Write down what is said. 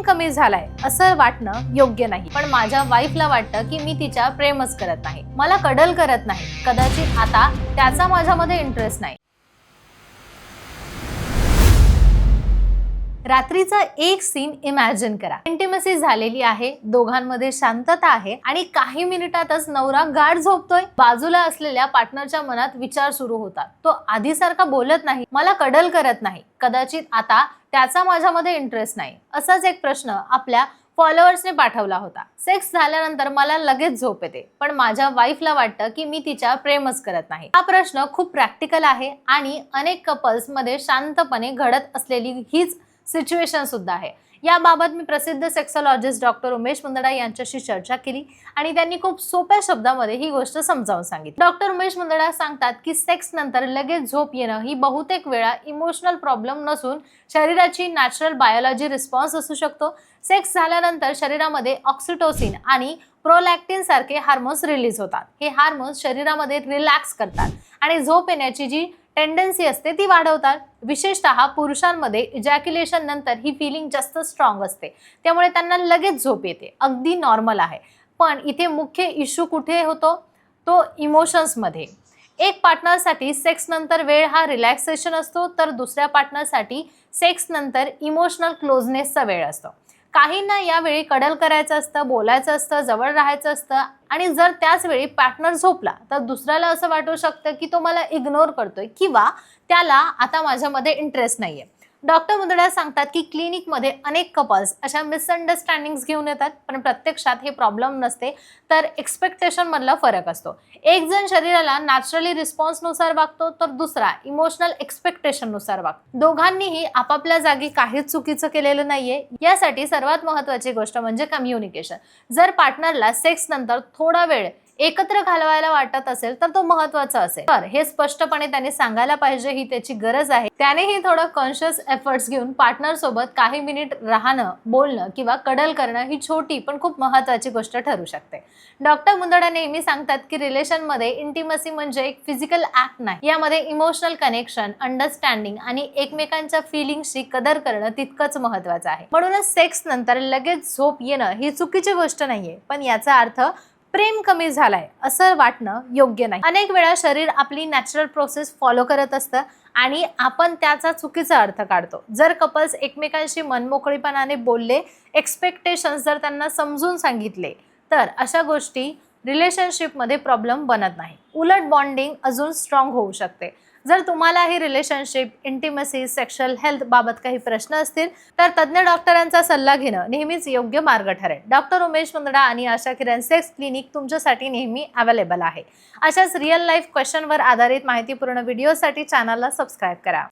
कमी झालाय असं वाटणं योग्य नाही, पण माझ्या वाईफला वाटतं की मी तिच्या प्रेमच करत नाही, मला कडल करत नाही, कदाचित आता त्याचा माझ्यामध्ये इंटरेस्ट नाही. रात्रीचा एक सीन इमॅजिन करा. इंटिमसी झालेली आहे, दोघांमध्ये शांतता आहे आणि काही मिनिटातच नवरा गाढ झोपतोय. बाजूला असलेल्या पार्टनरच्या मनात विचार सुरू होतात. तो आधीसारखा बोलत नाही, मला कडल करत नाही, कदाचित आता त्याचा माझ्यामध्ये इंटरेस्ट नाही. असाच एक प्रश्न आपल्या फॉलोअर्सने पाठवला होता. सेक्स झाल्यानंतर मला लगेच झोप येते, पण माझ्या वाईफला वाटतं की मी तिच्या प्रेमच करत नाही. हा प्रश्न खूप प्रॅक्टिकल आहे आणि अनेक कपल्स मध्ये शांतपणे घडत असलेली हीच सिच्युएशन सुद्धा आहे. याबाबत मी प्रसिद्ध सेक्सॉलॉजिस्ट डॉक्टर उमेश मुंदडा यांच्याशी चर्चा केली आणि त्यांनी खूप सोप्या शब्दामध्ये ही गोष्ट समजावून सांगितली. डॉक्टर उमेश मुंदडा सांगतात की सेक्स नंतर लगेच झोप येणं ही बहुतेक वेळा इमोशनल प्रॉब्लेम नसून शरीराची नॅचरल बायोलॉजी रिस्पॉन्स असू शकतो. सेक्स झाल्यानंतर शरीरामध्ये ऑक्सिटोसिन आणि प्रोलॅक्टिन सारखे हार्मोन्स रिलीज होतात. हे हार्मोन्स शरीरामध्ये रिलॅक्स करतात आणि झोप येण्याची जी टेंडन्सी असते ती वाढवतात. विशेषतः पुरुषांमध्ये इजॅक्युलेशन नंतर ही फिलिंग जास्त स्ट्रॉंग असते, त्यामुळे त्यांना लगेच झोप येते. अगदी नॉर्मल आहे. पण इथे मुख्य इश्यू कुठे होतो, तो इमोशन्समध्ये. एक पार्टनरसाठी सेक्स नंतर वेळ हा रिलॅक्सेशन असतो, तर दुसऱ्या पार्टनरसाठी सेक्स नंतर इमोशनल क्लोजनेसचा वेळ असतो. काहींना यावेळी कडल करायचं असतं, बोलायचं असतं, जवळ राहायचं असतं आणि जर त्याच वेळी पार्टनर झोपला तर दुसऱ्याला असं वाटू शकतं की तो मला इग्नोर करतोय किंवा त्याला आता माझ्यामध्ये इंटरेस्ट नाहीये. डॉक्टर मुंदडा सांगतात की क्लिनिकमध्ये अनेक कपल्स अशा मिसअंडरस्टँडिंग्स घेऊन येतात, पण प्रत्यक्षात हे प्रॉब्लेम नसते, तर एक्सपेक्टेशन मधला फरक असतो. एक जण शरीराला नॅचरली रिस्पॉन्स नुसार वागतो, तर दुसरा इमोशनल एक्सपेक्टेशन नुसार वागतो. दोघांनीही आपापल्या जागी काहीच चुकीचं केलेलं नाहीये. यासाठी सर्वात महत्त्वाची गोष्ट म्हणजे कम्युनिकेशन. जर पार्टनरला सेक्स नंतर थोडा वेळ एकत्र घालवायला वाटत असेल तर तो महत्त्वाचा असेल, तर हे स्पष्टपणे त्याने सांगायला पाहिजे, ही त्याची गरज आहे. त्यानेही थोडं कॉन्शियस एफर्ट्स घेऊन पार्टनर सोबत काही मिनिट राहणं, बोलणं किंवा कडल करणं ही छोटी पण खूप महत्त्वाची गोष्ट ठरू शकते. डॉक्टर मुंदडा नेहमी सांगतात की रिलेशनमध्ये इंटिमसी म्हणजे एक फिजिकल ऍक्ट नाही, यामध्ये इमोशनल कनेक्शन, अंडरस्टँडिंग आणि एकमेकांच्या फिलिंग्सची कदर करणं तितकंच महत्त्वाचं आहे. म्हणूनच सेक्स नंतर लगेच झोप येणं ही चुकीची गोष्ट नाहीये, पण याचा अर्थ प्रेम कमी झालाय असं वाटणं योग्य नाही. अनेक वेळा शरीर आपली नॅचरल प्रोसेस फॉलो करत असतं आणि आपण त्याचा चुकीचा अर्थ काढतो. जर कपल्स एकमेकांशी मनमोकळीपणाने बोलले, एक्सपेक्टेशन्स जर त्यांना समजून सांगितले, तर अशा गोष्टी रिलेशनशिपमध्ये प्रॉब्लेम बनत नाही. उलट बॉन्डिंग अजून स्ट्रॉंग होऊ शकते. जर तुम्हाला ही रिलेशनशिप, इंटिमसी, सेक्शुअल हेल्थ बाबत काही प्रश्न असतील तर तज्ञ डॉक्टरांचा सल्ला घेणं नेहमीच योग्य मार्ग ठरेल. डॉक्टर उमेश मुंदडा आणि आशा किरण सेक्स क्लिनिक तुमच्यासाठी नेहमी अवेलेबल आहे. अशाच रिअल लाईफ क्वेश्चनवर आधारित माहितीपूर्ण व्हिडिओसाठी चॅनलला सबस्क्राईब करा.